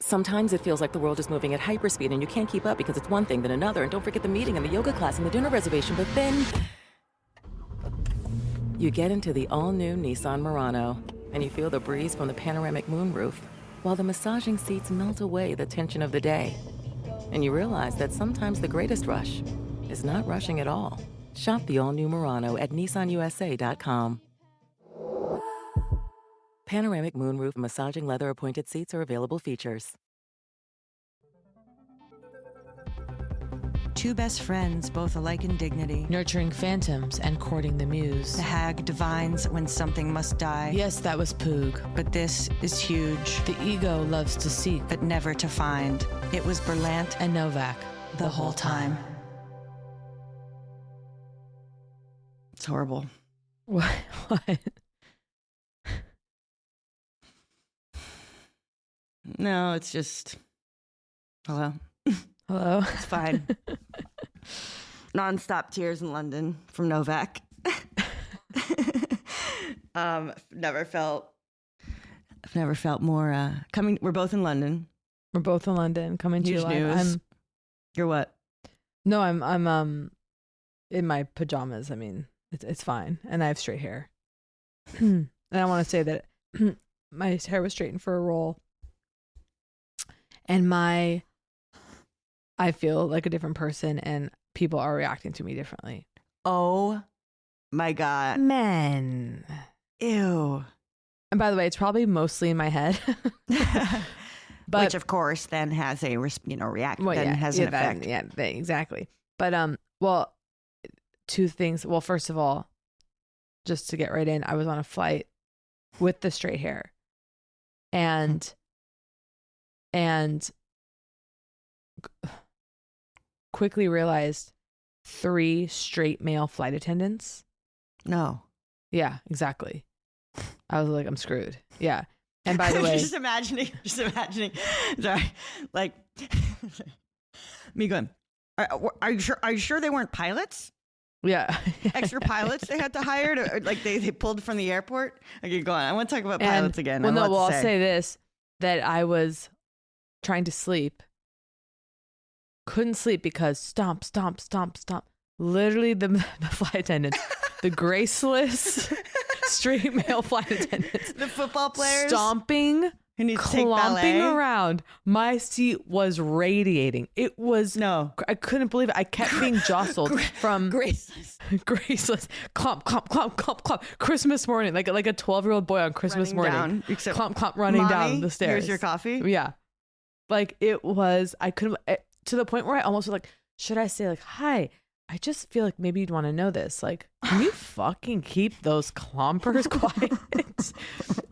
Sometimes it feels like the world is moving at hyperspeed and you can't keep up because it's one thing then another, and don't forget the meeting and the yoga class and the dinner reservation. But then you get into the all-new Nissan Murano and you feel the breeze from the panoramic moonroof while the massaging seats melt away the tension of the day. And you realize that sometimes the greatest rush is not rushing at all. Shop the all-new Murano at nissanusa.com. Panoramic moonroof massaging leather appointed seats are available features. Two best friends, both alike in dignity. Nurturing phantoms and courting the muse. The hag divines when something must die. Yes, that was Poog. But this is huge. The ego loves to seek, but never to find. It was Berlant and Novak the whole time. It's horrible. What? No, it's just... Hello? Hello? It's fine. Non-stop tears in London from Novak. I've never felt more coming. We're both in London. We're both in London. Coming to you live. You're what? No, I'm in my pajamas. I mean, it's fine, and I have straight hair. And I want to say that my hair was straightened for a roll. And I feel like a different person and people are reacting to me differently. Oh my God. Men. Ew. And by the way, it's probably mostly in my head. But, which of course then has a reaction. Well, then has an effect. Exactly. But well, two things. Well, first of all, just to get right in, I was on a flight with the straight hair. And quickly realized 3 straight male flight attendants. No. Yeah, exactly. I was like, I'm screwed. Yeah. And by the way, just imagining, sorry, like me going, are you sure they weren't pilots? Yeah. Extra pilots they had to hire to, like they pulled from the airport. Okay, go on. I want to talk about pilots again. I'll say this, that I was trying to sleep. Couldn't sleep because stomp. Literally the flight attendants, the graceless straight male flight attendants, the football players stomping, clomping around. My seat was radiating. It was I couldn't believe it. I kept being jostled from graceless, clomp. Christmas morning, like a 12-year-old boy on Christmas morning, clomp running down the stairs. Here's your coffee. Yeah, like it was. I couldn't to the point where I almost was like, should I say like, hi? I just feel like maybe you'd want to know this. Like, can you fucking keep those clompers quiet?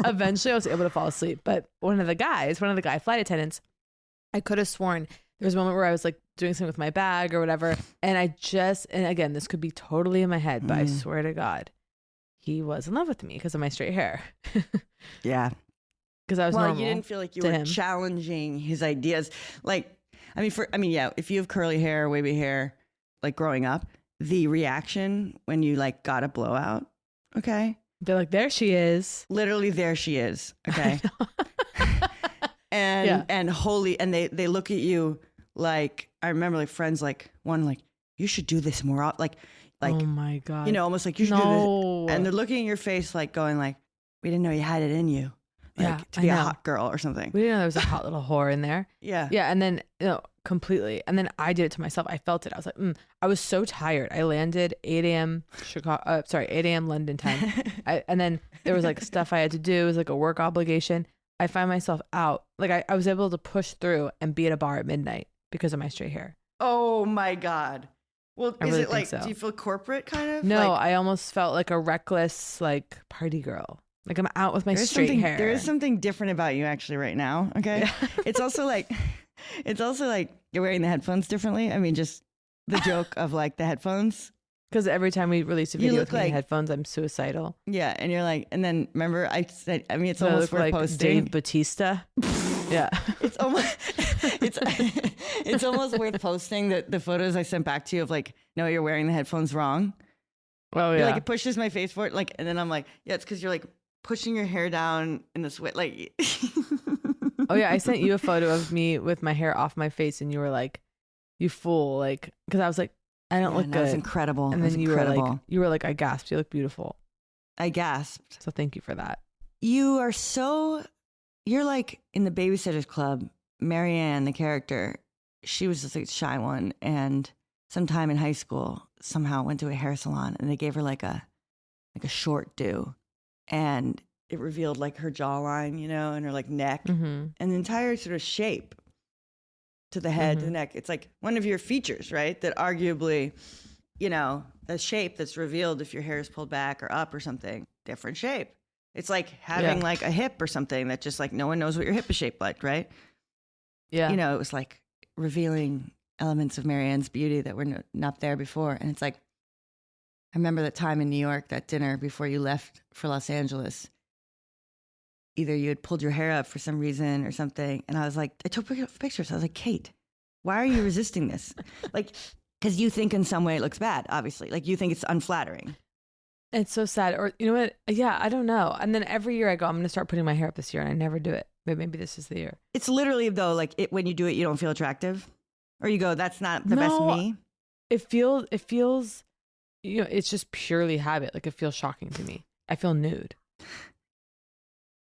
Eventually, I was able to fall asleep. But one of the guy flight attendants, I could have sworn there was a moment where I was like doing something with my bag or whatever. And and again, this could be totally in my head, but I swear to God, he was in love with me because of my straight hair. Yeah. Because I was normal. Well, you didn't feel like you were challenging his ideas. Like, yeah, if you have curly hair, wavy hair, like growing up, the reaction when you like got a blowout, okay? They're like, there she is. Literally, there she is, okay? and they look at you like, I remember like friends like one like, you should do this more, like oh my God, almost like you should do this, and they're looking in your face like going like, we didn't know you had it in you. Like, to be a hot girl or something. We didn't know there was a hot little whore in there. Yeah. Yeah. And then, completely. And then I did it to myself. I felt it. I was like, I was so tired. I landed 8 a.m. 8 a.m. London time. And then there was like stuff I had to do. It was like a work obligation. I find myself out. Like I was able to push through and be at a bar at midnight because of my straight hair. Oh my God. Well, is really it like, do you feel corporate kind of? No, I almost felt like a reckless, like party girl. Like I'm out with my straight hair. There is something different about you actually right now. Okay. Yeah. It's also like you're wearing the headphones differently. I mean, just the joke of like the headphones. Because every time we release a video with me in headphones, I'm suicidal. Yeah. And you're like, and then remember I said, it's almost worth like posting. Dave Bautista. Yeah. It's almost worth posting the photos I sent back to you of like, no, you're wearing the headphones wrong. Oh yeah. You're like, it pushes my face forward. Like, and then I'm like, yeah, it's because you're like pushing your hair down in the sweat. Like, Oh yeah, I sent you a photo of me with my hair off my face, and you were like, "You fool!" Like, because I was like, "I don't look That good." was incredible. And then you were like, "I gasped. You look beautiful." I gasped. So thank you for that. You're like in the Babysitters Club, Marianne, the character. She was just like a shy one, and sometime in high school, somehow went to a hair salon, and they gave her like a short do, and it revealed like her jawline, and her like neck, Mm-hmm. and the entire sort of shape to the head, to the neck. It's like one of your features, right? That arguably, the shape that's revealed if your hair is pulled back or up or something, different shape. It's like having like a hip or something that just like no one knows what your hip is shaped like, right? Yeah. It was like revealing elements of Marianne's beauty that were not there before. And it's like, I remember that time in New York, that dinner before you left for Los Angeles. Either you had pulled your hair up for some reason or something. And I was like, I took pictures. I was like, Kate, why are you resisting this? Like, because you think in some way it looks bad, obviously. Like you think it's unflattering. It's so sad. Or you know what? Yeah, I don't know. And then every year I go, I'm going to start putting my hair up this year, and I never do it. But maybe this is the year. It's literally though, like when you do it, you don't feel attractive, or you go, that's not the best me. It feels, it's just purely habit. Like it feels shocking to me. I feel nude.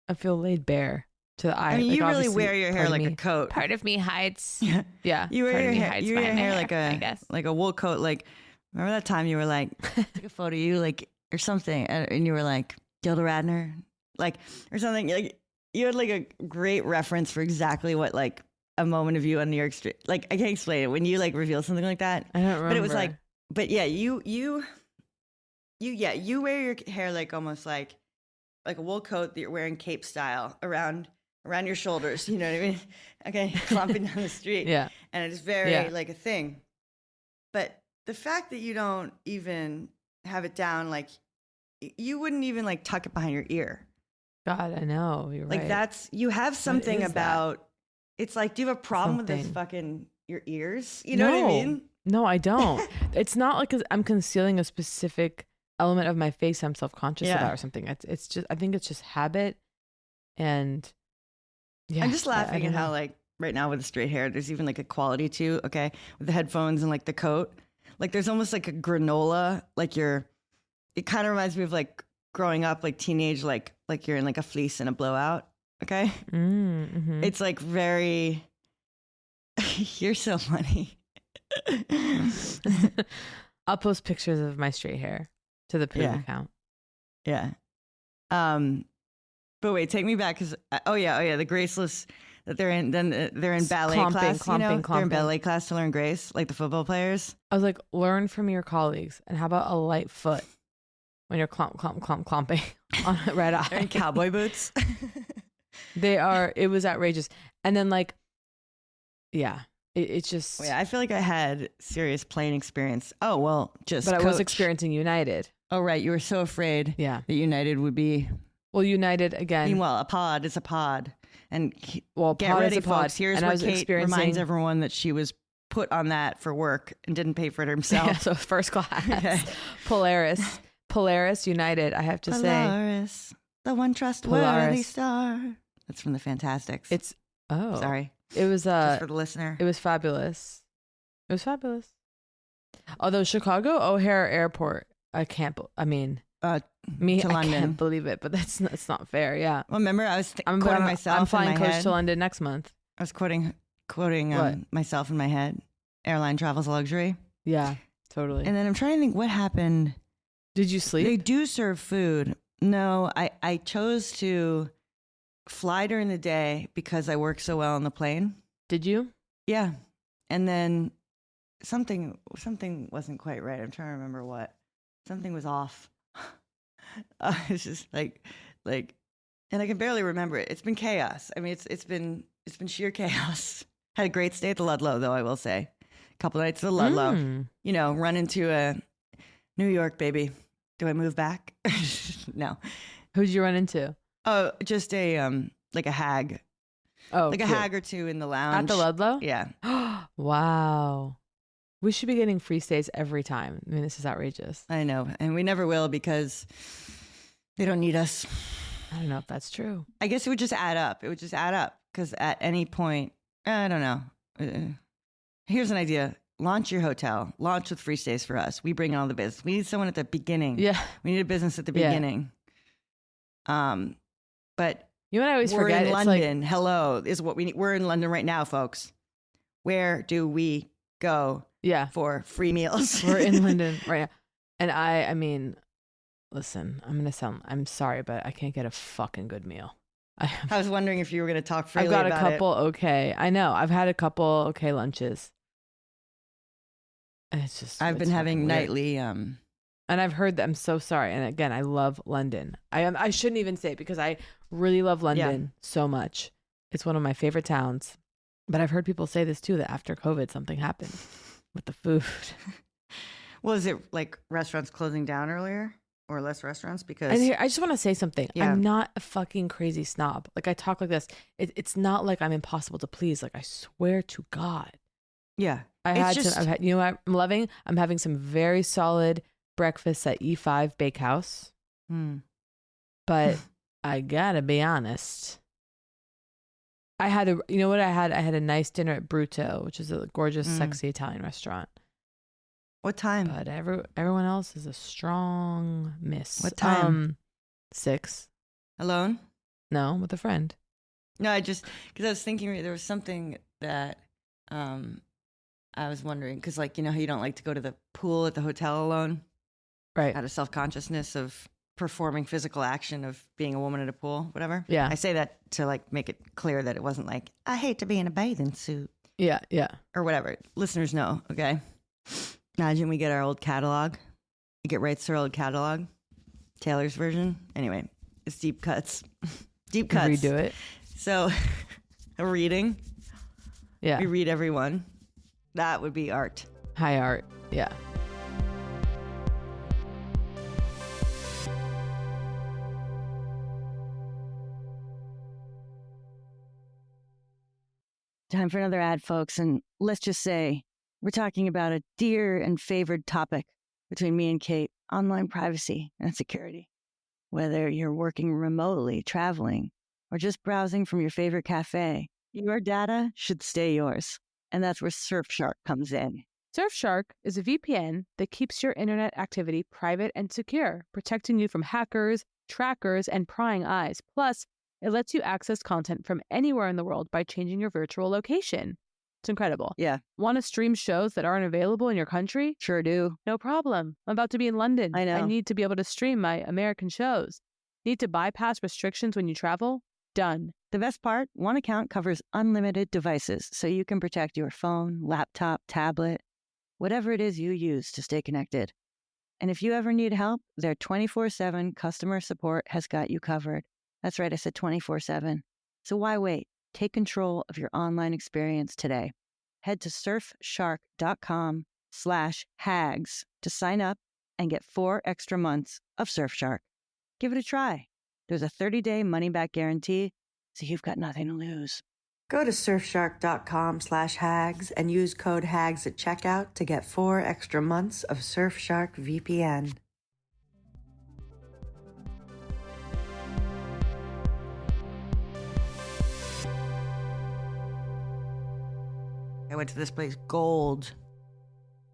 I feel laid bare to the eye. I mean, like, you really wear your hair like a coat. Part of me hides. Yeah. Yeah. You wear your hair, I guess. like a wool coat. Like, remember that time you were like, took a photo of you, like, or something, and you were like, Gilda Radner, like, or something. Like, you had like a great reference for exactly what, like, a moment of you on New York Street. Like, I can't explain it. When you like reveal something like that. I don't remember. But it was like, but yeah, you wear your hair like almost like a wool coat that you're wearing cape style around your shoulders. You know what I mean? Okay, clomping down the street. Yeah. And it's very like a thing. But the fact that you don't even have it down, like you wouldn't even like tuck it behind your ear. God, I know. You're right. Like you have something about, it's like, do you have a problem with this Something. fucking, your ears? You know what I mean? No, I don't. It's not like I'm concealing a specific element of my face I'm self-conscious about or something. It's just, I think it's just habit. And yeah. I'm just laughing at how like right now with the straight hair, there's even like a quality to, okay, with the headphones and like the coat. Like there's almost like a granola, like it kind of reminds me of like growing up, like teenage, like you're in like a fleece and a blowout. Okay. Mm-hmm. It's like very, you're so funny. I'll post pictures of my straight hair to the Poog account. Yeah. But wait, take me back. Cause oh yeah. The graceless that they're in, then they're in ballet class, they're in ballet class to learn grace, like the football players. I was like, learn from your colleagues. And how about a light foot when you're clomping on a red eye? They're in cowboy boots. It was outrageous. And then like, yeah, it's just. Oh, yeah, I feel like I had serious plane experience. Oh, well, just But coach. I was experiencing United. Oh, right. You were so afraid that United would be. Well, United again. Meanwhile, a pod is a pod. And get pod ready, is a pod. folks. Here's And what Kate experiencing... reminds everyone that she was put on that for work and didn't pay for it herself. Yeah, so first class. Okay. Polaris United, I have to say. Polaris, the one trustworthy star. That's from the Fantastics. Sorry. It was just for the listener. It was fabulous. Although Chicago O'Hare Airport, I can't believe it, but it's not fair. Yeah. Well, remember, I was quoting myself. I'm flying in my coach head. to London next month. I was quoting myself in my head. Airline travel's a luxury. Yeah, totally. And then I'm trying to think what happened. Did you sleep? They do serve food. No, I chose to fly during the day because I work so well on the plane. Did you? Yeah. And then something wasn't quite right. I'm trying to remember what. Something was off. It's just like, and I can barely remember it. It's been chaos. I mean, it's been sheer chaos. Had a great stay at the Ludlow, though, I will say. A couple of nights at the Ludlow. Run into a New York, baby. Do I move back? No. Who'd you run into? Oh, just like a hag. Oh, like cute. a hag or two in the lounge. At the Ludlow? Yeah. Wow. We should be getting free stays every time. I mean, this is outrageous. I know. And we never will because they don't need us. I don't know if that's true. I guess it would just add up. It would just add up because at any point, I don't know. Here's an idea. Launch your hotel. Launch with free stays for us. We bring all the business. We need someone at the beginning. Yeah. We need a business at the beginning. But you know what I always we're forget? in It's London. Hello is what we need. We're in London right now, folks. Where do we go for free meals? We're in London right now. And I mean, listen, I'm sorry, but I can't get a fucking good meal. I was wondering if you were going to talk freely about it. I've got a couple okay. I know. I've had a couple okay lunches. And it's just I've been having nightly and I've heard that. I'm so sorry. And again, I love London. I shouldn't even say it because I really love London so much. It's one of my favorite towns. But I've heard people say this too, that after COVID, something happened with the food. Was it like restaurants closing down earlier or less restaurants? Because and here, I just want to say something. Yeah. I'm not a fucking crazy snob. Like I talk like this. It's not like I'm impossible to please. Like I swear to God. Yeah. I've had, you know what I'm loving? I'm having some very solid breakfasts at E5 Bakehouse. But I gotta be honest. I had a nice dinner at Bruto, which is a gorgeous, sexy Italian restaurant. What time? But everyone else is a strong miss. What time? 6. Alone? No, with a friend. No, because I was thinking there was something that I was wondering, because like, you know how you don't like to go to the pool at the hotel alone? Right. Out of self-consciousness of performing physical action of being a woman at a pool, whatever. Yeah. I say that to like make it clear that it wasn't like, I hate to be in a bathing suit. Yeah, yeah. Or whatever. Listeners know, okay? Imagine we get our old catalog. You get rights to our old catalog. Taylor's version. Anyway, it's deep cuts. Deep cuts. Redo it. So, a reading. Yeah. We read everyone. That would be art. High art. Yeah. Time for another ad, folks. And let's just say we're talking about a dear and favored topic between me and Kate, online privacy and security. Whether you're working remotely, traveling, or just browsing from your favorite cafe, your data should stay yours. And that's where Surfshark comes in. Surfshark is a VPN that keeps your internet activity private and secure, protecting you from hackers, trackers, and prying eyes. Plus, it lets you access content from anywhere in the world by changing your virtual location. It's incredible. Yeah. Want to stream shows that aren't available in your country? Sure do. No problem. I'm about to be in London. I know. I need to be able to stream my American shows. Need to bypass restrictions when you travel? Done. The best part, one account covers unlimited devices, so you can protect your phone, laptop, tablet, whatever it is you use to stay connected. And if you ever need help, their 24/7 customer support has got you covered. That's right, I said 24/7. So why wait? Take control of your online experience today. Head to surfshark.com/hags to sign up and get 4 extra months of Surfshark. Give it a try. There's a 30-day money-back guarantee, so you've got nothing to lose. Go to surfshark.com/hags and use code HAGS at checkout to get 4 extra months of Surfshark VPN. I went to this place, Gold,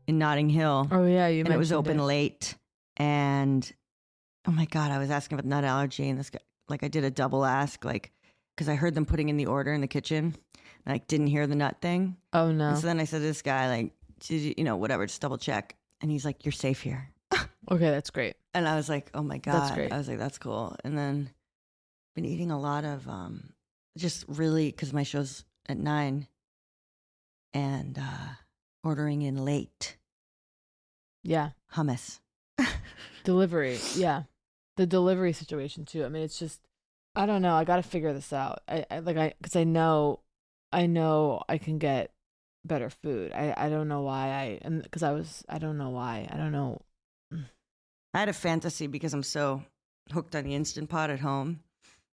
in Notting Hill. Oh, yeah. And it was open late. And, oh my God, I was asking about nut allergy. And this guy, like, I did a double ask, like, because I heard them putting in the order in the kitchen. And I didn't hear the nut thing. Oh, no. And so then I said to this guy, like, whatever, just double check. And he's like, you're safe here. Okay, that's great. And I was like, oh my God. That's great. I was like, that's cool. And then been eating a lot of, just really, because my show's at 9. And ordering in late. Yeah. Hummus. Delivery. Yeah. The delivery situation too. I mean, it's just, I don't know. I got to figure this out. Because I know I can get better food. I don't know why I don't know why. I don't know. I had a fantasy because I'm so hooked on the Instant Pot at home.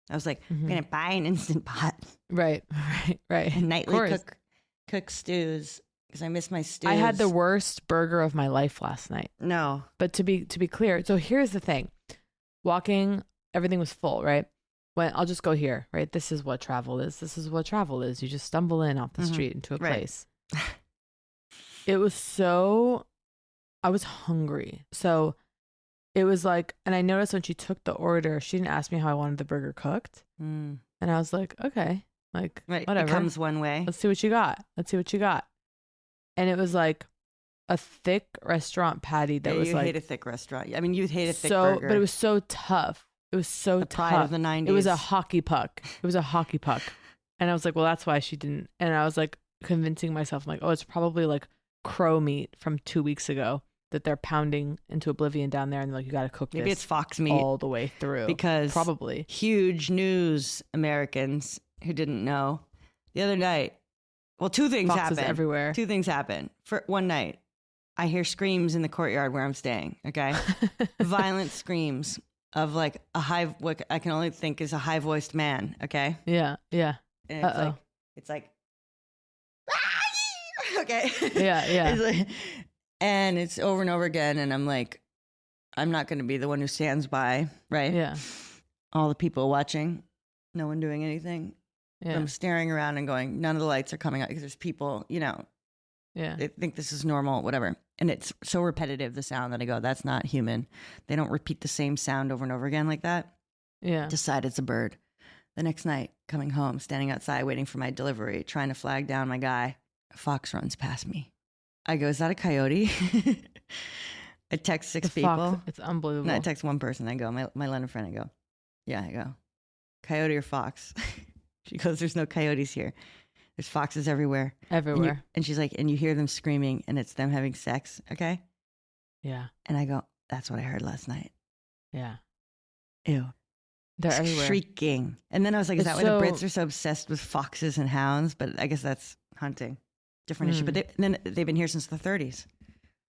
I was like, I'm going to buy an Instant Pot. Right. And nightly cook stews because I miss my stews. I had the worst burger of my life last night. No. But to be clear, so here's the thing. Walking, everything was full, right? I'll just go here, right? This is what travel is. This is what travel is. You just stumble in off the street into a place. It was I was hungry. So it was like, and I noticed when she took the order, she didn't ask me how I wanted the burger cooked. And I was like, okay, like whatever. It comes one way. Let's see what you got. And it was like a thick restaurant patty that was you like. hate a thick restaurant. I mean, you hate a thick burger. But it was so tough. It was so the tough. pride of the 90s. It was a hockey puck. And I was like, well, that's why she didn't. And I was like convincing myself, I'm like, oh, it's probably like crow meat from 2 weeks ago that they're pounding into oblivion down there. And they're like, you got to cook Maybe this it's fox meat all the way through. Because probably huge news Americans who didn't know the other night. Well, two things foxes happened. everywhere. Two things happened. For one night, I hear screams in the courtyard where I'm staying. Okay. Violent screams of like what I can only think is a high voiced man. Okay. Yeah. Yeah. And it's like, okay. Yeah. Yeah. It's like, and it's over and over again. And I'm like, I'm not going to be the one who stands by, right? Yeah. All the people watching, no one doing anything. Yeah. I'm staring around and going, none of the lights are coming out because there's people, Yeah. they think this is normal, whatever. And it's so repetitive, the sound, that I go, that's not human. They don't repeat the same sound over and over again like that. Yeah. Decide it's a bird. The next night, coming home, standing outside, waiting for my delivery, trying to flag down my guy, a fox runs past me. I go, is that a coyote? I text six people. Fox, it's unbelievable. No, I text one person. I go, my London friend, I go, yeah, I go, coyote or fox? She goes, there's no coyotes here. There's foxes everywhere. Everywhere. And she's like, and you hear them screaming and it's them having sex. Okay. Yeah. And I go, that's what I heard last night. Yeah. Ew. They're everywhere. Shrieking. And then I was like, is It's that why the so- Brits are so obsessed with foxes and hounds? But I guess that's hunting. Different issue. But then they've been here since the 30s.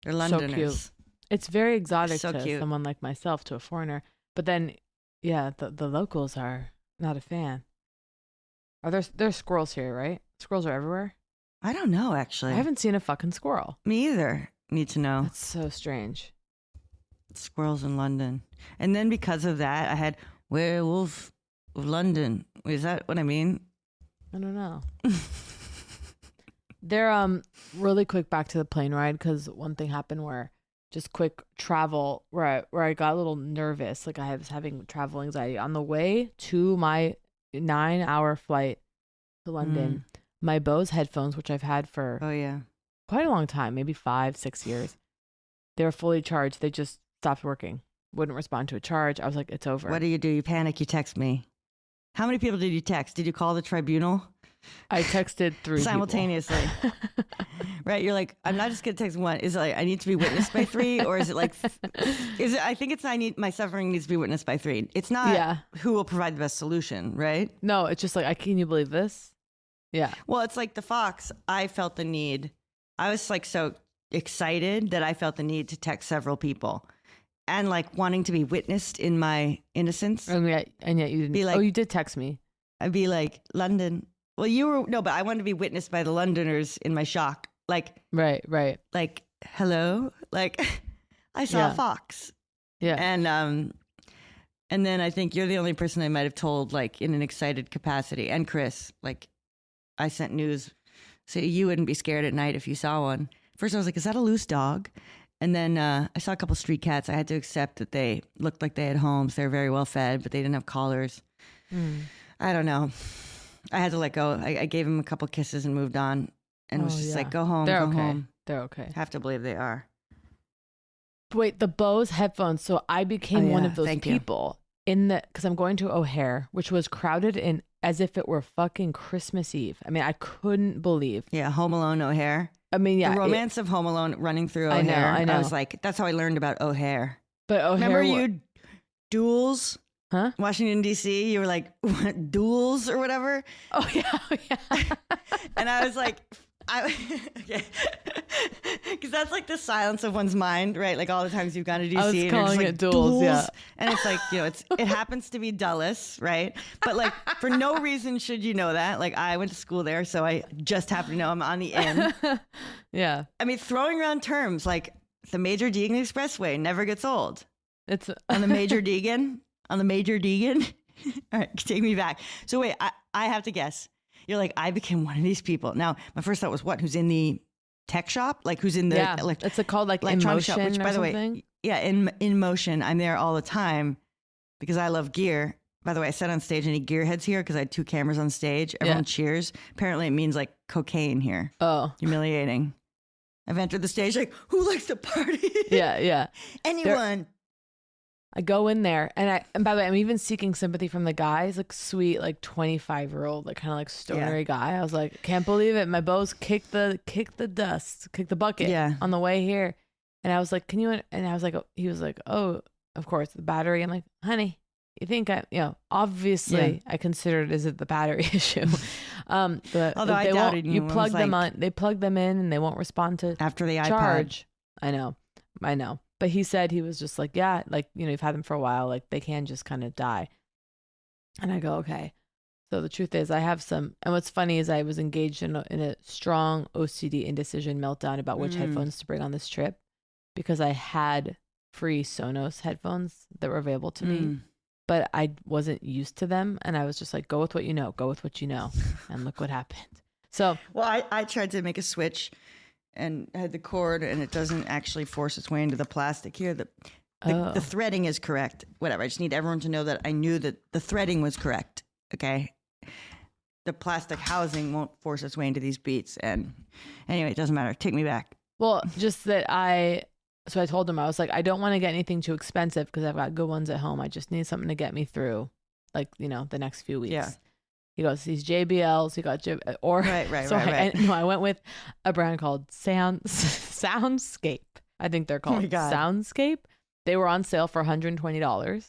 They're Londoners. So cute. It's very exotic So to cute. someone like myself, to a foreigner. But then, yeah, the locals are not a fan. Are there's squirrels here, right? Squirrels are everywhere. I don't know, actually. I haven't seen a fucking squirrel. Me either. Need to know. That's so strange. Squirrels in London. And then because of that, I had werewolf of London. Is that what I mean? I don't know. They're really quick back to the plane ride, because one thing happened where just quick travel where I got a little nervous. Like I was having travel anxiety on the way to my 9-hour flight to London. My Bose headphones, which I've had for quite a long time, maybe 5-6 years, they were fully charged. They just stopped working. Wouldn't respond to a charge. I was like, it's over. What do? You panic, you text me. How many people did you text? Did you call the tribunal? I texted 3 simultaneously. Right? You're like, I'm not just going to text one. Is it like, I need to be witnessed by 3? Or is it like, I think it's, my suffering needs to be witnessed by 3. It's not who will provide the best solution, right? No, it's just like, can you believe this? Yeah. Well, it's like the fox. I felt the need. I was like so excited that I felt the need to text several people and like wanting to be witnessed in my innocence. And yet you didn't. Be like, oh, you did text me. I'd be like, London. Well, you were, no, but I wanted to be witnessed by the Londoners in my shock. Like, right. Like, hello? Like, I saw a fox. Yeah. And then I think you're the only person I might have told, like, in an excited capacity. And Chris, like, I sent news so you wouldn't be scared at night if you saw one. First, I was like, is that a loose dog? And then I saw a couple street cats. I had to accept that they looked like they had homes. They were very well fed, but they didn't have collars. I don't know. I had to let go. I gave them a couple kisses and moved on, and was just like, go home, They're go okay. home. They're okay. Have to believe they are. Wait, the Bose headphones. So I became one of those people because I'm going to O'Hare, which was crowded in as if it were fucking Christmas Eve. I mean, I couldn't believe. Yeah, Home Alone, O'Hare. I mean, yeah. The romance of Home Alone running through O'Hare. I know. I was like, that's how I learned about O'Hare. But O'Hare. Remember you duels? Huh? Washington, D.C., you were like, what, duels or whatever? Oh, yeah. And I was like, because that's like the silence of one's mind, right? Like all the times you've gone to DC, I was and you're calling just like, it duels, yeah. And it's like, it happens to be Dulles, right? But like for no reason should you know that. Like I went to school there, so I just happen to know I'm on the N. Yeah. I mean, throwing around terms like the Major Deegan Expressway never gets old. It's On the Major Deegan. All right, take me back. So wait, I have to guess. You're like, I became one of these people. Now, my first thought was what? Who's in the tech shop? Like who's in the it's called like In electronic Motion shop, which, or by the something? way, yeah, in Motion, I'm there all the time because I love gear. By the way, I said on stage, any gearheads here? Because I had 2 cameras on stage. Everyone cheers. Apparently, it means like cocaine here. Oh. Humiliating. I've entered the stage like, who likes to party? Yeah. Anyone. I go in there and by the way, I'm even seeking sympathy from the guy. He's like sweet, like 25-year-old, like kind of like stonery guy. I was like, can't believe it. My bows kicked the bucket on the way here. And I was like, can you, and I was like, he was like, oh, of course, the battery. I'm like, honey, you think obviously I considered, is it the battery issue? But although I doubted you plug them on, they plug them in and they won't respond to after the charge. iPad. I know. But he said, he was just like, yeah, like, you've had them for a while, like they can just kind of die. And I go, okay. So the truth is I have some, and what's funny is I was engaged in a strong OCD indecision meltdown about which headphones to bring on this trip because I had free Sonos headphones that were available to me, but I wasn't used to them. And I was just like, go with what you know, And look what happened. So, well, I tried to make a switch and had the cord, and it doesn't actually force its way into the plastic here. The threading is correct. Whatever. I just need everyone to know that I knew that the threading was correct. Okay. The plastic housing won't force its way into these beats. And anyway, it doesn't matter. Take me back. Well, just that so I told him, I was like, I don't want to get anything too expensive because I've got good ones at home. I just need something to get me through, like, the next few weeks. Yeah. He goes, these JBLs, he got right. I went with a brand called Soundscape. I think they're called Soundscape. They were on sale for $120.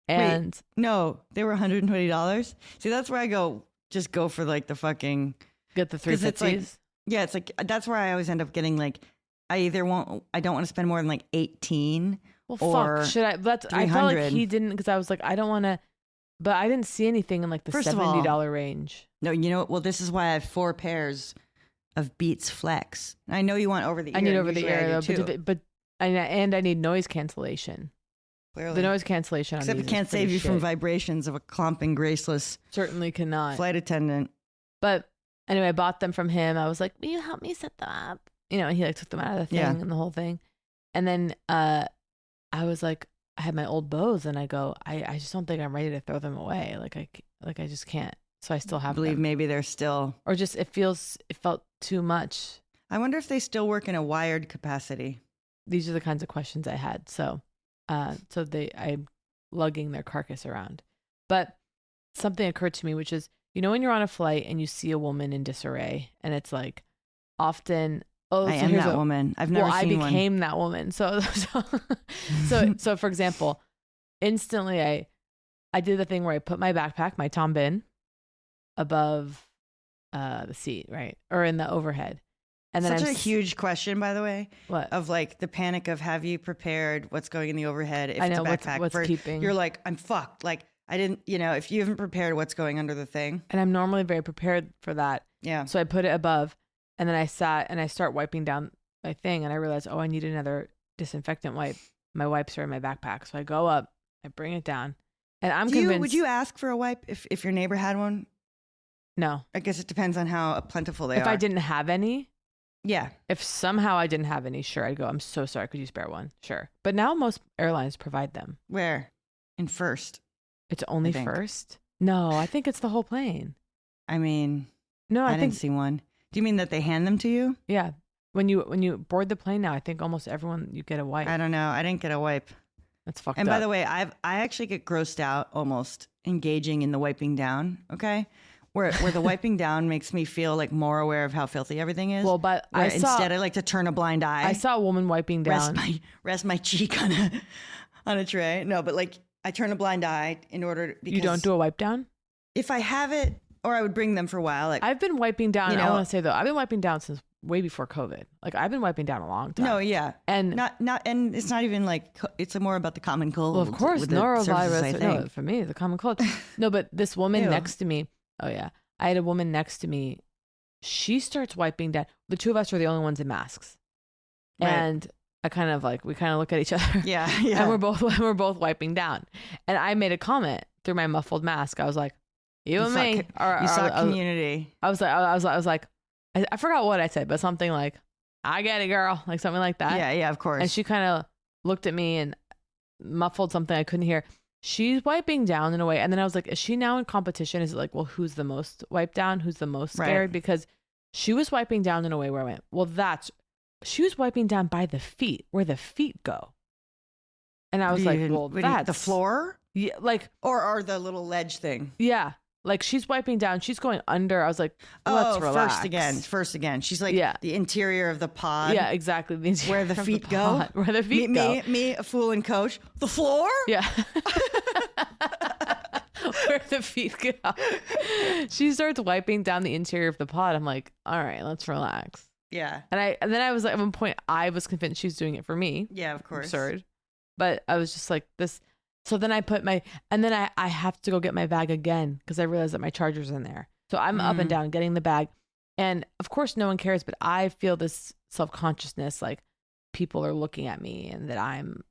And wait, no, they were $120. See, that's where I go, just go for like the fucking get the 350s. It's like that's where I always end up getting like I don't want to spend more than like 18 or fuck, should I? I felt like he didn't because I was like, I don't want to. But I didn't see anything in like the $70 range. No, well, this is why I have 4 pairs of Beats Flex. I know you want over the ear. I need over the ear, though, and I need noise cancellation. Clearly. The noise cancellation. Except it can't save you from vibrations of a clumping, graceless. Certainly cannot. Flight attendant. But anyway, I bought them from him. I was like, will you help me set them up? And he like took them out of the thing and the whole thing. And then I was like, I had my old bows and I go, I just don't think I'm ready to throw them away. I just can't. So I still have them. Maybe they're still, or just, it felt too much. I wonder if they still work in a wired capacity. These are the kinds of questions I had. So I'm lugging their carcass around, but something occurred to me, which is, when you're on a flight and you see a woman in disarray and it's like often, I am that woman. I've never seen one. I became that woman. So for example, instantly I did the thing where I put my backpack, my Tom Bin, above the seat, right? Or in the overhead. And then such a huge question, by the way. What? Of like the panic of have you prepared what's going in the overhead if I know, it's a backpack. what's keeping. You're like, I'm fucked. Like I didn't, if you haven't prepared what's going under the thing. And I'm normally very prepared for that. Yeah. So I put it above. And then I sat and I start wiping down my thing and I realized, I need another disinfectant wipe. My wipes are in my backpack. So I go up, I bring it down, and I'm convinced. Would you ask for a wipe if your neighbor had one? No. I guess it depends on how plentiful they are. If I didn't have any? Yeah. If somehow I didn't have any, sure, I'd go, I'm so sorry, could you spare one? Sure. But now most airlines provide them. Where? In first. It's only first? No, I think it's the whole plane. I mean, no, I didn't see one. Do you mean that they hand them to you? Yeah. When you board the plane now, I think almost everyone, you get a wipe. I don't know. I didn't get a wipe. That's fucked up. And by the way, I actually get grossed out almost engaging in the wiping down, okay? Where the wiping down makes me feel like more aware of how filthy everything is. Well, but instead I like to turn a blind eye. I saw a woman wiping down. Rest my cheek on a tray. No, but like I turn a blind eye in order because you don't do a wipe down? If I have it, or I would bring them for a while. Like I've been wiping down. I want to say though, I've been wiping down since way before COVID. Like I've been wiping down a long time. No, yeah, and and it's not even like it's more about the common cold. Well, of course, norovirus. No, for me, the common cold. No, but this woman next to me. Oh yeah, I had a woman next to me. She starts wiping down. The two of us are the only ones in masks, right. And we kind of look at each other. Yeah. And we're both wiping down. And I made a comment through my muffled mask. I was like, you and saw me. You saw Community. I was like, I forgot what I said, but something like, I get it, girl. Like something like that. Yeah, of course. And she kind of looked at me and muffled something I couldn't hear. She's wiping down in a way. And then I was like, is she now in competition? Is it like, well, who's the most wiped down? Who's the most scared? Right. Because she was wiping down in a way where I went, well, she was wiping down by the feet, where the feet go. And I was like, well, that's the floor? Yeah, like, or the little ledge thing. yeah, like she's wiping down. She's going under. I was like, let's relax. First again. She's like, Yeah. the interior of the pod. Yeah, exactly. The interior Where the of feet go. pod. Where the feet go. Me, a fool and coach. The floor? Yeah. Where the feet go. She starts wiping down the interior of the pod. I'm like, all right, let's relax. Yeah. And then I was like, at one point, I was convinced she was doing it for me. Yeah, of course. Absurd. But I was just like this. So then I put and then I have to go get my bag again because I realized that my charger's in there. So I'm up and down getting the bag. And of course, no one cares, but I feel this self-consciousness, like people are looking at me and that I'm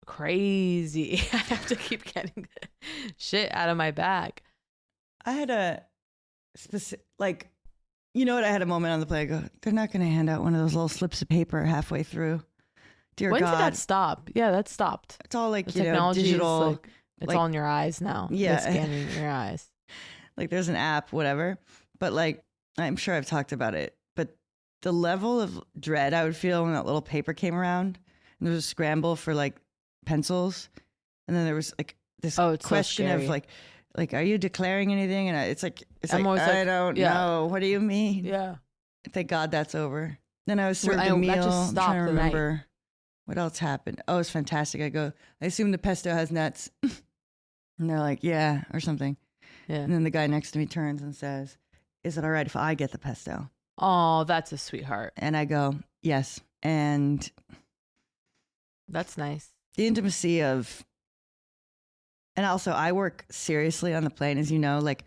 crazy. I have to keep getting shit out of my bag. I had a specific, like, you know what? I had a moment on the plane. I go, they're not going to hand out one of those little slips of paper halfway through. Dear When God. did that stop? Yeah, that stopped. It's all like, The technology digital. is like, it's like- all in your eyes now. Yeah. It's scanning your eyes. Like there's an app, whatever. But like, I'm sure I've talked about it. But the level of dread I would feel when that little paper came around and there was a scramble for like pencils. And then there was like this Oh, it's so question of scary. like, are you declaring anything? And it's like, I'm always I like, don't yeah. know. What do you mean? Yeah. Thank God that's over. Then I was served Well, a meal. that just I'm stopped trying to the night. remember what else happened. Oh, it's fantastic. I go, I assume the pesto has nuts. And they're like, yeah, or something. Yeah. And then the guy next to me turns and says, is it all right if I get the pesto? Oh, that's a sweetheart. And I go, yes. And That's nice. the intimacy of, and also I work seriously on the plane, as you know, like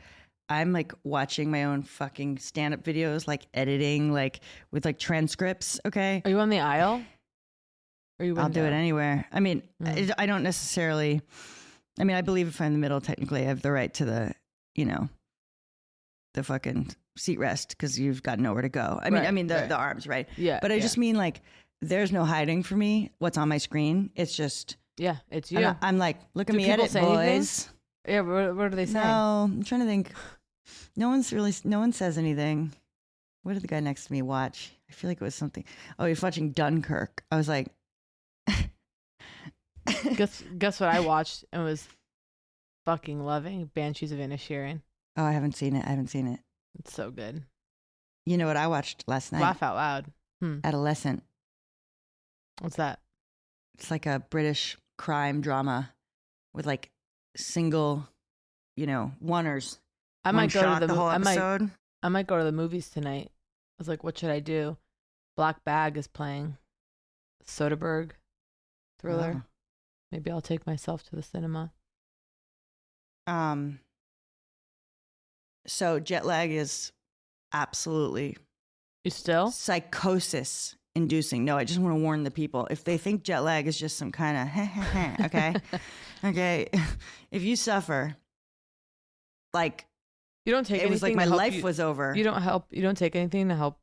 I'm like watching my own fucking stand-up videos, like editing, like with like transcripts. Okay. Are you on the aisle? Or you I'll do it window? anywhere. I mean, Mm. I don't necessarily, I mean, I believe if I'm in the middle, technically I have the right to the, the fucking seat rest because you've got nowhere to go. Right, the arms, right? Yeah. But I yeah. just mean like, there's no hiding for me what's on my screen. It's just, Yeah, it's you. I'm like, look at Do me people edit, say anything? boys. Yeah, what do they say? No, I'm trying to think. No one says anything. What did the guy next to me watch? I feel like it was something. Oh, he was watching Dunkirk. I was like, Guess what I watched and was fucking loving? Banshees of Inisherin. oh, I haven't seen it. It's so good. You know what I watched last night? Laugh out loud. Adolescent. What's that? It's like a British crime drama with like single, oneers. I One might go shot to the whole I episode. might go to the movies tonight. I was like, what should I do? Black Bag is playing. Soderbergh thriller. Oh. Maybe I'll take myself to the cinema. So jet lag is absolutely You still? psychosis inducing. No, I just want to warn the people. If they think jet lag is just some kind of okay. Okay. If you suffer, like You don't take it was like anything my to help life you- was over. You don't take anything to help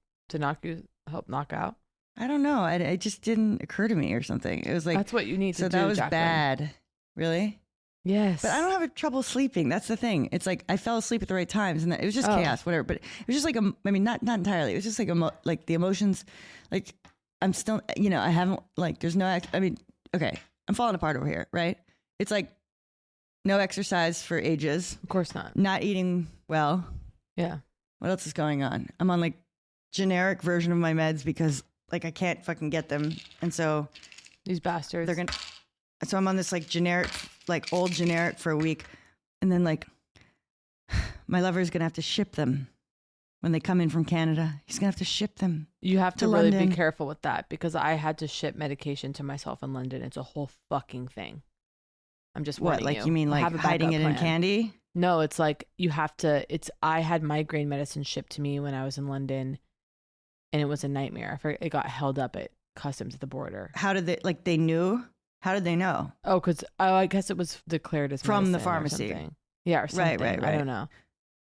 knock out. I don't know. It just didn't occur to me or something. It was like, That's what you need to so do. that was Jacqueline. bad. Really? Yes. But I don't have trouble sleeping. That's the thing. It's like I fell asleep at the right times, and it was just chaos, whatever. But it was just like not entirely. It was just like like the emotions. Like I'm still, I haven't like. There's no. Okay, I'm falling apart over here, right? It's like no exercise for ages. Of course not. Not eating well. Yeah. What else is going on? I'm on like generic version of my meds because like I can't fucking get them, and so These bastards. they're gonna. So I'm on this like generic, like old generic for a week. And then like my lover's going to have to ship them when they come in from Canada. He's going to have to ship them. You have to to really London. be careful with that because I had to ship medication to myself in London. It's a whole fucking thing. I'm just What? warning Like you mean I like have a hiding it backup in plan. candy? No, it's like you have to. I had migraine medicine shipped to me when I was in London, and it was a nightmare. It got held up at customs at the border. How did they, like they knew? How did they know? Oh, because I guess it was declared as From the medicine or pharmacy. something. Yeah, or something. Right. I don't know.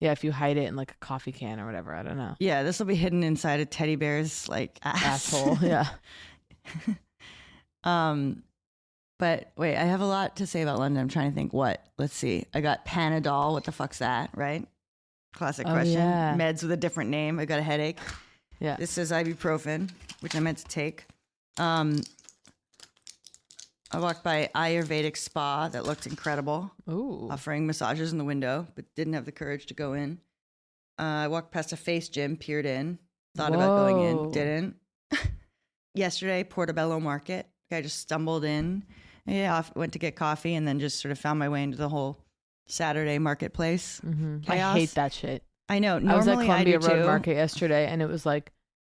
Yeah, if you hide it in like a coffee can or whatever, I don't know. Yeah, this will be hidden inside a teddy bear's like Asshole. Yeah. But wait, I have a lot to say about London. I'm trying to think what. Let's see. I got Panadol. What the fuck's that? Right? Classic question. Yeah. Meds with a different name. I got a headache. Yeah. This is ibuprofen, which I meant to take. I walked by Ayurvedic spa that looked incredible, Ooh. offering massages in the window, but didn't have the courage to go in. I walked past a face gym, peered in, thought about going in, Whoa. didn't. Yesterday, Portobello Market. I just stumbled in. Yeah, went to get coffee and then just sort of found my way into the whole Saturday marketplace. Mm-hmm. I chaos. hate that shit. I know. I was at Normally Columbia do Road too. Market yesterday, and it was like,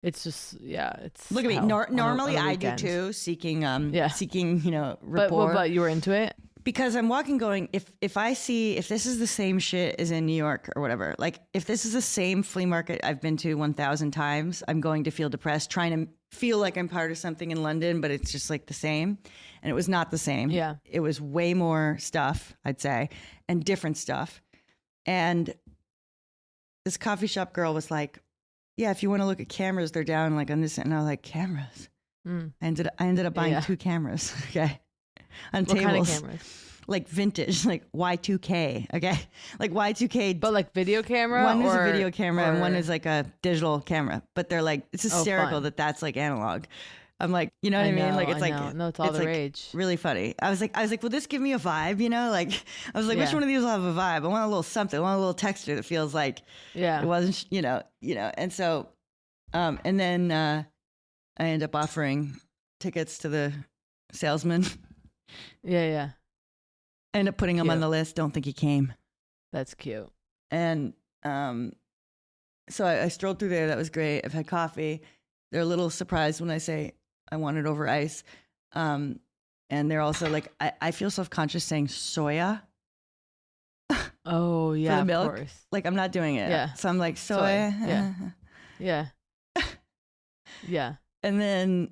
it's just, yeah, it's. Look at me. hell on a Normally I do weekend. too, seeking But rapport. but you were into it. Because I'm walking going, if I see, if this is the same shit as in New York or whatever, like if this is the same flea market I've been to 1,000 times, I'm going to feel depressed, trying to feel like I'm part of something in London, but it's just like the same. And it was not the same. Yeah. It was way more stuff, I'd say, and different stuff. And this coffee shop girl was like, yeah, if you want to look at cameras, they're down like on this. And I was like, cameras? Mm. I ended up buying Yeah. 2 cameras. Okay. On What tables. kind of cameras? Like vintage, like Y2K. Okay. Like Y2K. But like video camera. one is a or- video camera and or- one is like a digital camera. But they're like, it's hysterical fun. that that's like analog. I'm like, you know what I mean? know, Like it's I like, know. No, it's all the like rage. really funny. I was like, will this give me a vibe? You know, like I was like, which Yeah. one of these will have a vibe? I want a little something. I want a little texture that feels like Yeah. it wasn't, you know. And so, and then I end up offering tickets to the salesman. Yeah. I end up putting him on Cute. the list. Don't think he came. That's cute. And so I strolled through there. That was great. I've had coffee. They're a little surprised when I say I want it over ice. And they're also like, I feel self-conscious saying soya. Oh yeah, the milk? of course. Like I'm not doing it. Yeah. So I'm like, soya. Yeah. Yeah. Yeah. And then,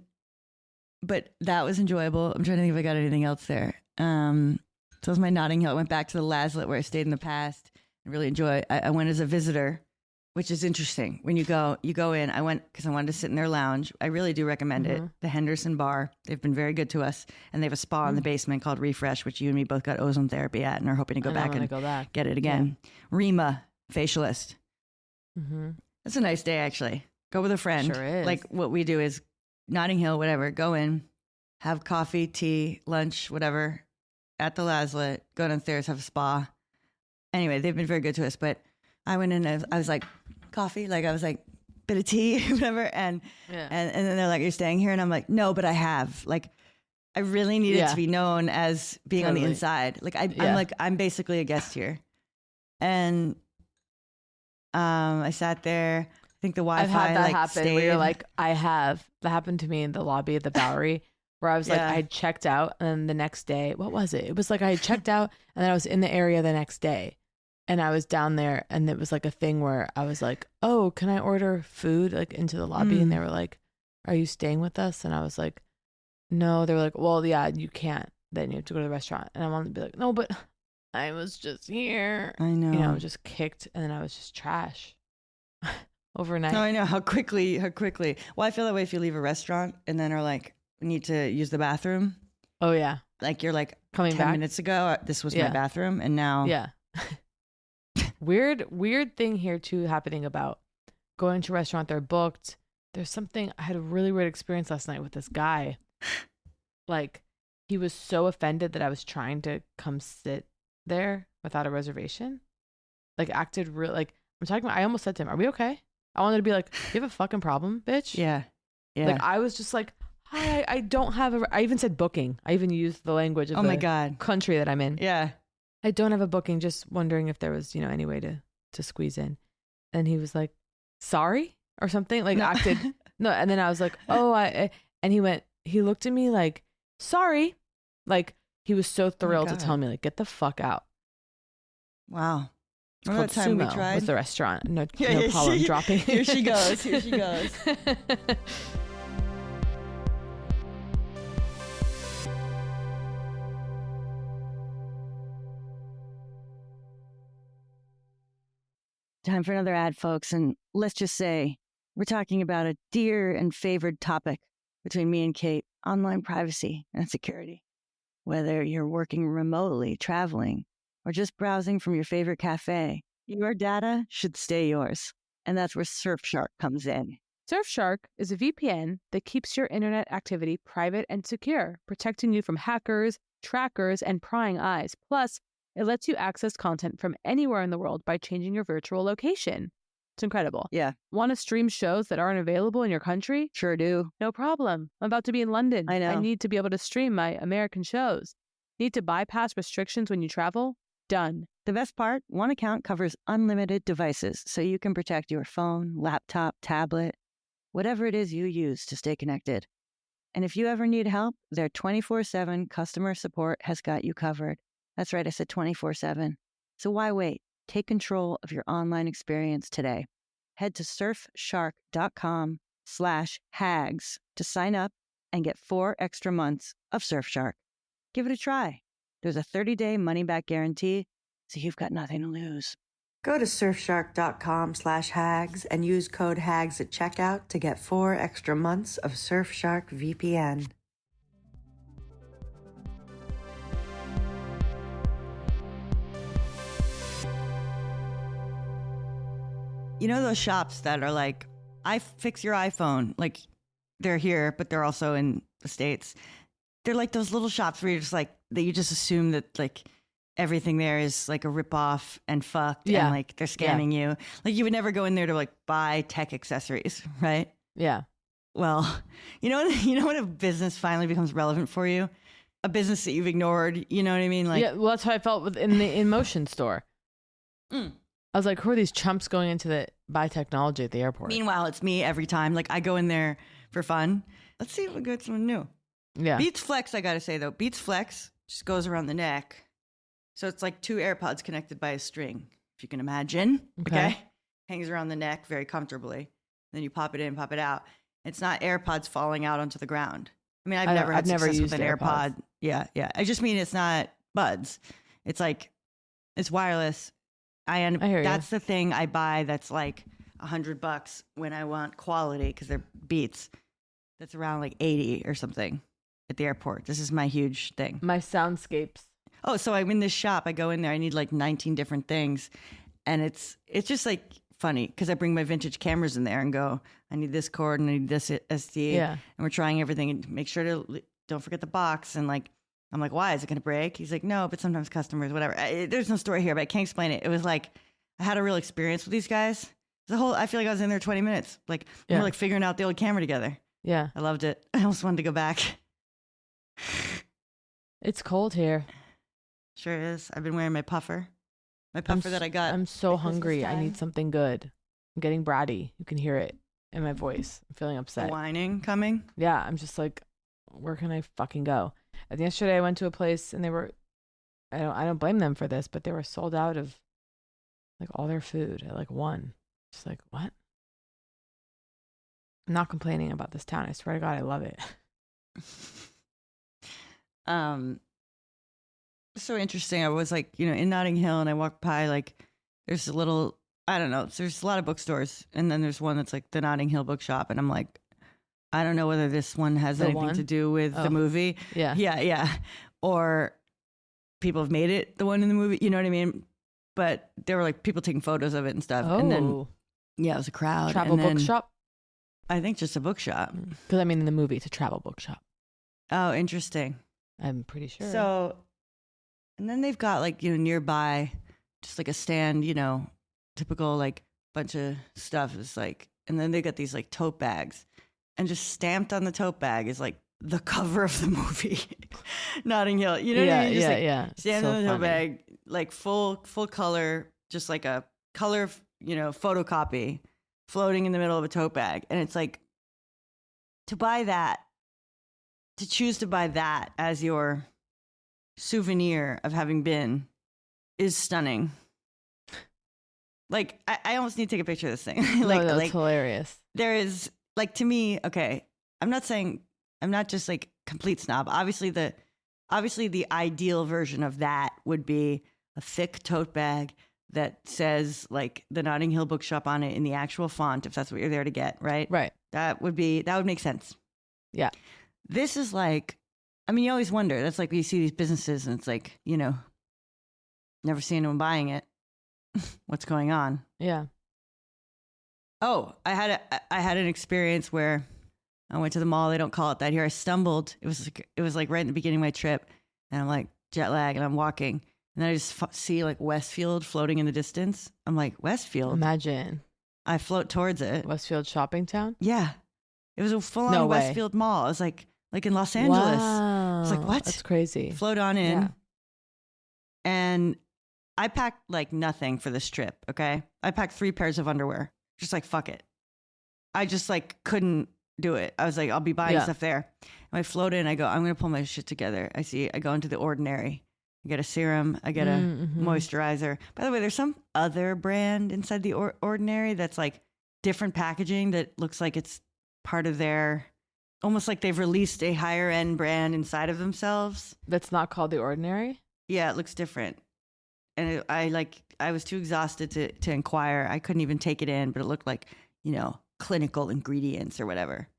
but that was enjoyable. I'm trying to think if I got anything else there. So it was my Notting Hill. I went back to the Lazlet where I stayed in the past and really enjoy. I went as a visitor, which is interesting. When you go in. I went because I wanted to sit in their lounge. I really do recommend it. The Henderson Bar. They've been very good to us, and they have a spa in the basement called Refresh, which you and me both got ozone therapy at, and are hoping to go And I'm back gonna and go back. get it again. Rima facialist. Mm-hmm. That's a nice day, actually. Go with a friend. Sure is. Like what we do is Notting Hill, whatever. Go in, have coffee, tea, lunch, whatever, at the Lazlet. Go downstairs, have a spa. Anyway, they've been very good to us. But I went in and I was like, coffee? Like I was like, bit of tea, whatever. And then they're like, you're staying here? And I'm like, no, but I have. Like, I really need it to be known as being on the Totally. inside. Like I'm basically a guest here. And I sat there. I think the Wi-Fi I've had that like happen stayed. where you're like, I have. That happened to me in the lobby of the Bowery where I was like, Yeah. I had checked out, and then the next day, what was it? It was like I had checked out, and then I was in the area the next day, and I was down there, and it was like a thing where I was like, oh, can I order food like into the lobby? And they were like, are you staying with us? And I was like, no. They were like, well, yeah, you can't. Then you have to go to the restaurant. And I wanted to be like, no, but I was just here. I know. You know, just kicked, and then I was just trash. Overnight. No, I know how quickly. Well, I feel that way if you leave a restaurant and then are like, we need to use the bathroom. Oh yeah. Like you're like Coming 10 back. minutes ago, this was my Yeah. bathroom, and now Yeah. Weird thing here too happening about going to a restaurant, they're booked. There's something, I had a really weird experience last night with this guy. Like, he was so offended that I was trying to come sit there without a reservation. Like, acted real, like, I'm talking about, I almost said to him, are we okay? I wanted to be like, you have a fucking problem, bitch? yeah. Like, I was just like, hi, I don't have I even said booking. I even used the language of Oh the my God. country that I'm in. Yeah. I don't have a booking, just wondering if there was, any way to squeeze in. And he was like, sorry or something, like No. acted. No. And then I was like, oh, and he looked at me like, sorry. Like he was so thrilled to God. tell me like, get the fuck out. Wow. It's Remember called that time we Sumo tried? was the restaurant. No, Yeah, no yeah, pollen dropping. Here she goes. Here she goes. Time for another ad, folks. And let's just say we're talking about a dear and favored topic between me and Kate, online privacy and security. Whether you're working remotely, traveling, or just browsing from your favorite cafe, your data should stay yours. And that's where Surfshark comes in. Surfshark is a VPN that keeps your internet activity private and secure, protecting you from hackers, trackers, and prying eyes. Plus, it lets you access content from anywhere in the world by changing your virtual location. It's incredible. Yeah. Want to stream shows that aren't available in your country? Sure do. No problem. I'm about to be in London. I know. I need to be able to stream my American shows. Need to bypass restrictions when you travel? Done. The best part, one account covers unlimited devices, so you can protect your phone, laptop, tablet, whatever it is you use to stay connected. And if you ever need help, their 24/7 customer support has got you covered. That's right, I said 24/7. So why wait? Take control of your online experience today. Head to surfshark.com/hags to sign up and get 4 extra months of Surfshark. Give it a try. There's a 30-day money-back guarantee, so you've got nothing to lose. Go to surfshark.com/hags and use code HAGS at checkout to get 4 extra months of Surfshark VPN. You know those shops that are like, I fix your iPhone? Like, they're here, but they're also in the States. They're like those little shops where you're just like, that you just assume that like everything there is like a ripoff and fucked and like they're scamming you. Like you would never go in there to like buy tech accessories, right? Yeah. Well, you know when a business finally becomes relevant for you? A business that you've ignored, you know what I mean? Like, Yeah, well, that's how I felt in the InMotion store. I was like, who are these chumps going into the buy technology at the airport? meanwhile, it's me every time. Like I go in there for fun. Let's see if we get something new. Yeah. Beats Flex, I gotta say though, Beats Flex just goes around the neck. So it's like 2 AirPods connected by a string, if you can imagine. Okay. Hangs around the neck very comfortably. Then you pop it in, pop it out. It's not AirPods falling out onto the ground. I mean, I've never had success used with an AirPods. AirPod. Yeah. I just mean it's not buds. It's like, it's wireless. I hear you. That's the thing I buy that's like $100 when I want quality because they're Beats. That's around like 80 or something at the airport. This is my huge thing. My soundscapes. Oh, so I'm in this shop. I go in there. I need like 19 different things. And it's just like funny because I bring my vintage cameras in there and go, I need this cord and I need this SD. Yeah. And we're trying everything and make sure to don't forget the box. And like, I'm like, why? Is it going to break? He's like, no, but sometimes customers, whatever. There's no story here, but I can't explain it. It was like, I had a real experience with these guys. I feel like I was in there 20 minutes. Like, we were like figuring out the old camera together. Yeah. I loved it. I almost wanted to go back. It's cold here. Sure is. I've been wearing my puffer. My puffer that I got. I'm so at Christmas hungry. I time. need something good. I'm getting bratty. You can hear it in my voice. I'm feeling The upset. whining coming. Yeah. I'm just like, where can I fucking go? And yesterday I went to a place and they were, I don't blame them for this, but they were sold out of like all their food at like 1. Just like, what? I'm not complaining about this town. I swear to God, I love it. So interesting. I was like, in Notting Hill and I walked by, like, there's a little, I don't know, there's a lot of bookstores. And then there's one that's like the Notting Hill bookshop. And I'm like, I don't know whether this one has anything to do with the movie. Yeah. Yeah. Or people have made it the one in the movie. You know what I mean? But there were like people taking photos of it and stuff. And then, it was a crowd. Travel and then, bookshop? I think just a bookshop. Because I mean, in the movie, it's a travel bookshop. Oh, interesting. I'm pretty sure. So, and then they've got like, nearby, just like a stand, typical like bunch of stuff is like, and then they got these like tote bags and just stamped on the tote bag is like the cover of the movie, Notting Hill. You know what I mean? Just Stamped on the tote bag, like full color, just like a color, photocopy floating in the middle of a tote bag. And it's like, to choose to buy that as your souvenir of having been is stunning. Like, I almost need to take a picture of this thing. That's hilarious. There is, like, to me, okay, I'm not just like complete snob. Obviously the ideal version of that would be a thick tote bag that says like the Notting Hill Bookshop on it in the actual font, if that's what you're there to get, right? Right. That would make sense. Yeah. This is like, I mean, you always wonder. That's like you see these businesses and it's like, you know, never seen anyone buying it. What's going on? Yeah. Oh, I had an experience where I went to the mall. They don't call it that here. I stumbled. It was like right in the beginning of my trip, and I'm like jet lag, and I'm walking, and then I just see like Westfield floating in the distance. I'm like, Westfield. Imagine. I float towards it. Westfield Shopping Town? Yeah, it was a full on No way. Westfield mall. It was like in Los Angeles. Wow. I was like, what? That's crazy. Float on in, Yeah. and I packed like nothing for this trip. Okay, I packed 3 pairs of underwear. Just like, fuck it. I just like couldn't do it. I was like, I'll be buying stuff there. And I float in. I go, I'm going to pull my shit together. I go into the Ordinary. I get a serum. I get a moisturizer. By the way, there's some other brand inside the Ordinary that's like different packaging that looks like it's part of their, almost like they've released a higher end brand inside of themselves. That's not called The Ordinary? Yeah, it looks different. And I was too exhausted to inquire. I couldn't even take it in, but it looked like, you know, clinical ingredients or whatever.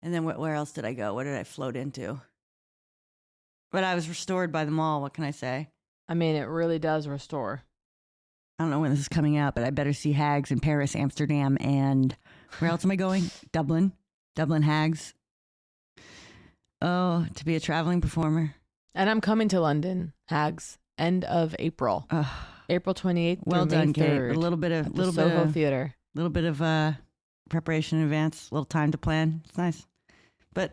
And then where else did I go? What did I float into? But I was restored by the mall. What can I say? I mean, it really does restore. I don't know when this is coming out, but I better see Hags in Paris, Amsterdam, and where else am I going? Dublin Hags. Oh, to be a traveling performer. And I'm coming to London, Hags, end of April. April 28th. Well through done, May Kate. 3rd A little bit at the Soho Theater. little bit of preparation in advance, a little time to plan. It's nice. But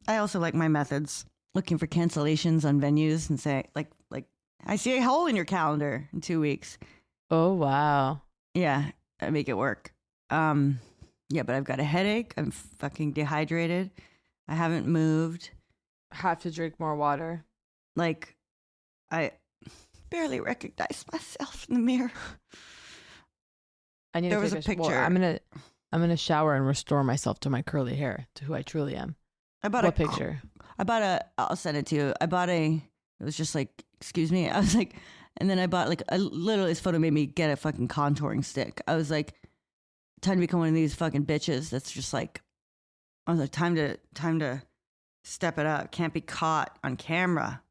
I also like my methods. Looking for cancellations on venues and say, like, I see a hole in your calendar in 2 weeks. Oh, wow. Yeah, I make it work. Yeah, but I've got a headache. I'm fucking dehydrated. I haven't moved. Have to drink more water. Like, I barely recognize myself in the mirror. I need There to was take a picture. I'm gonna shower and restore myself to my curly hair, to who I truly am. I bought What a picture? I'll send it to you. It was just like, excuse me. I was like, and then I bought like, literally this photo made me get a fucking contouring stick. I was like, time to become one of these fucking bitches. That's just like, I was like, time to step it up. Can't be caught on camera.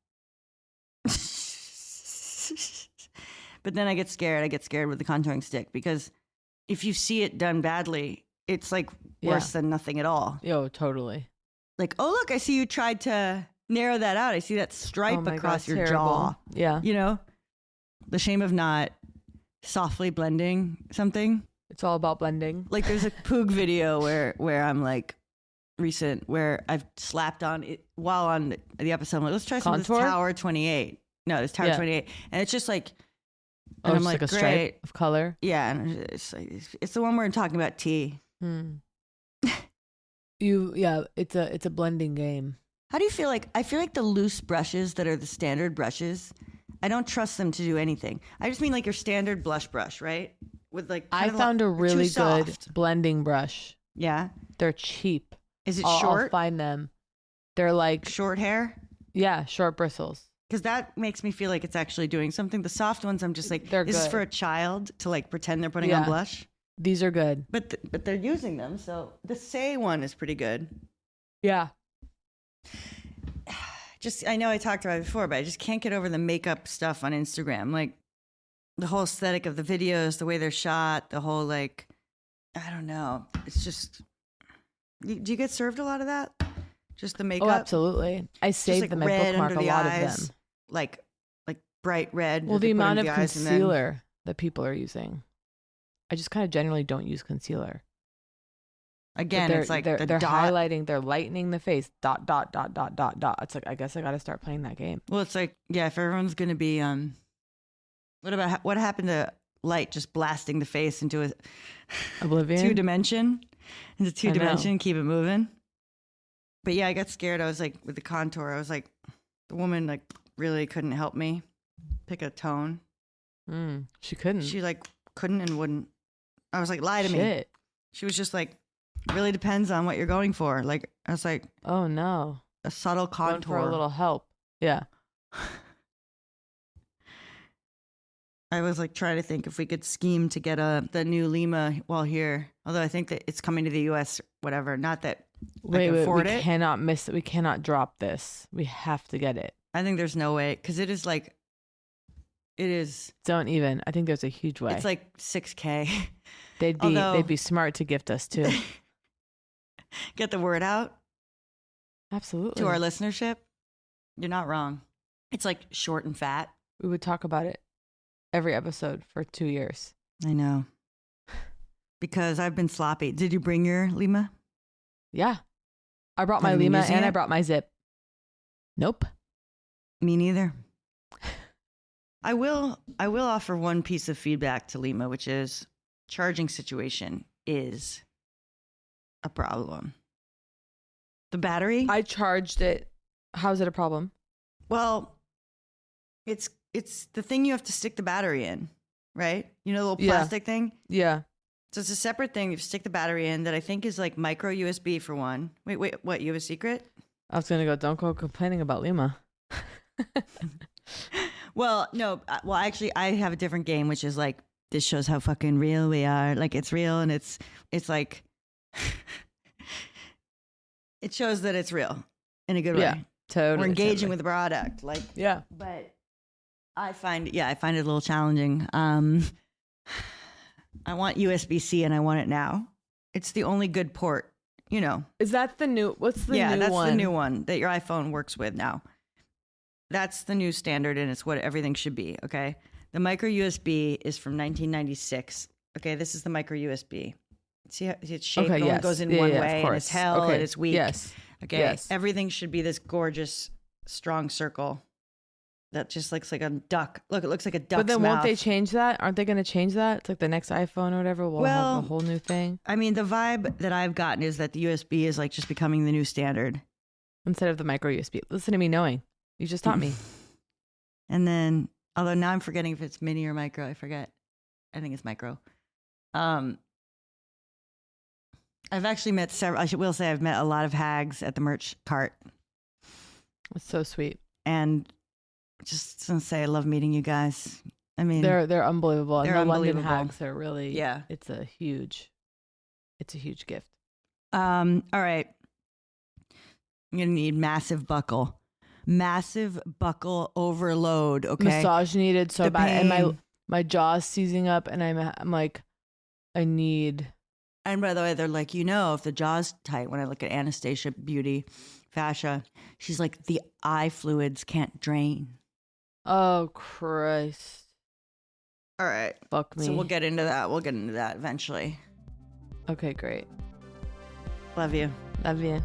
But then I get scared. I get scared with the contouring stick because if you see it done badly, it's like worse than nothing at all. Yo, totally. Like, oh, look, I see you tried to narrow that out. I see that stripe across your terrible. jaw. Yeah. You know, the shame of not softly blending something. It's all about blending. Like there's a Poog video where I'm like, recent, where I've slapped on it while on the episode. I'm like, let's try some of this Tower 28. No, this Tower 28. And it's just like, and I'm like, a great. stripe of color. Yeah. And it's like, it's the one where I'm talking about tea. It's a blending game. How do you feel like, I feel like the loose brushes that are the standard brushes, I don't trust them to do anything. I just mean like your standard blush brush, right? With like, I found a really good blending brush. Yeah. They're cheap. Is it I'll short? find them. They're like short hair? Yeah, short bristles. Because that makes me feel like it's actually doing something. The soft ones, I'm just like, they're this good. is for a child to like pretend they're putting on blush. These are good. But they're using them. So the Say one is pretty good. Yeah. Just, I know I talked about it before, but I just can't get over the makeup stuff on Instagram. Like the whole aesthetic of the videos, the way they're shot, the whole like, I don't know. It's just, do you get served a lot of that? Just the makeup? Oh, absolutely. I saved them. I bookmark a lot of them. Like bright red. Well, the amount of concealer that people are using. I just kind of generally don't use concealer. Again, it's like they're dot. highlighting, they're lightening the face. Dot, dot, dot, dot, dot, dot. It's like, I guess I got to start playing that game. Well, it's like, yeah, if everyone's going to be, what happened to light just blasting the face into a Oblivion? two-dimension, keep it moving. But yeah, I got scared. I was like, with the contour, I was like, the woman like really couldn't help me pick a tone. She couldn't. She like couldn't and wouldn't. I was like, lie to me. She was just like, really depends on what you're going for. Like, I was like, oh no, a subtle contour. Going for a little help. Yeah. I was like trying to think if we could scheme to get the new Lima while here. Although I think that it's coming to the U.S. Whatever. Not that I can afford we it. cannot miss it. We cannot drop this. We have to get it. I think there's no way because it is like. It is. Don't even. I think there's a huge way. It's like $6,000. They'd be smart to gift us too. Get the word out Absolutely. to our listenership. You're not wrong. It's like short and fat. We would talk about it every episode for 2 years. I know. Because I've been sloppy. Did you bring your Lima? Yeah. I brought my Have you been Lima using and I it? brought my Zip. Nope. Me neither. I will offer one piece of feedback to Lima, which is charging situation is a problem. The battery? I charged it. How's it a problem? Well, it's the thing you have to stick the battery in, right? You know, the little Yeah. plastic thing? Yeah. So it's a separate thing you stick the battery in that I think is like micro USB for one. Wait, what? You have a secret? I was going to go, don't go complaining about Lima. Well, no. Well, actually, I have a different game, which is like, this shows how fucking real we are. Like, it's real and it's like, it shows that it's real in a good way. Yeah. Totally. We're engaging totally. with the product. Like, Yeah. but I find it a little challenging. I want USB-C and I want it now. It's the only good port, you know. Is that the new, what's the new one? Yeah, that's the new one that your iPhone works with now. That's the new standard and it's what everything should be, okay? The micro USB is from 1996. Okay, this is the micro USB. See how its shape Okay, it only yes. goes in Yeah, one yeah, of way and course. it's held Okay, and it's weak. yes. Okay, Yes. everything should be this gorgeous, strong circle that just looks like a duck. Look, it looks like a duck's But then won't they mouth. change that? Aren't they going to change that? It's like the next iPhone or whatever will Well, have a whole new thing I mean, the vibe that I've gotten is that the USB is like just becoming the new standard. instead of the micro USB. Listen to me knowing. You just taught me. And then, although now I'm forgetting if it's mini or micro. I forget. I think it's micro. I've actually met several. Will say I've met a lot of hags at the merch cart, It's so sweet. and just to say I love meeting you guys. I mean, They're unbelievable. And they're the London unbelievable. hags are really, Yeah. it's a huge gift. all right. I'm gonna need massive buckle overload. Okay, Massage needed so The bad. And pain. my jaw's seizing up and I'm like, I need. And by the way, they're like, you know, if the jaw's tight, when I look at Anastasia Beauty Fascia, she's like, the eye fluids can't drain. Oh, Christ. All right. Fuck me. So we'll get into that. We'll get into that eventually. Okay, great. Love you. Love you.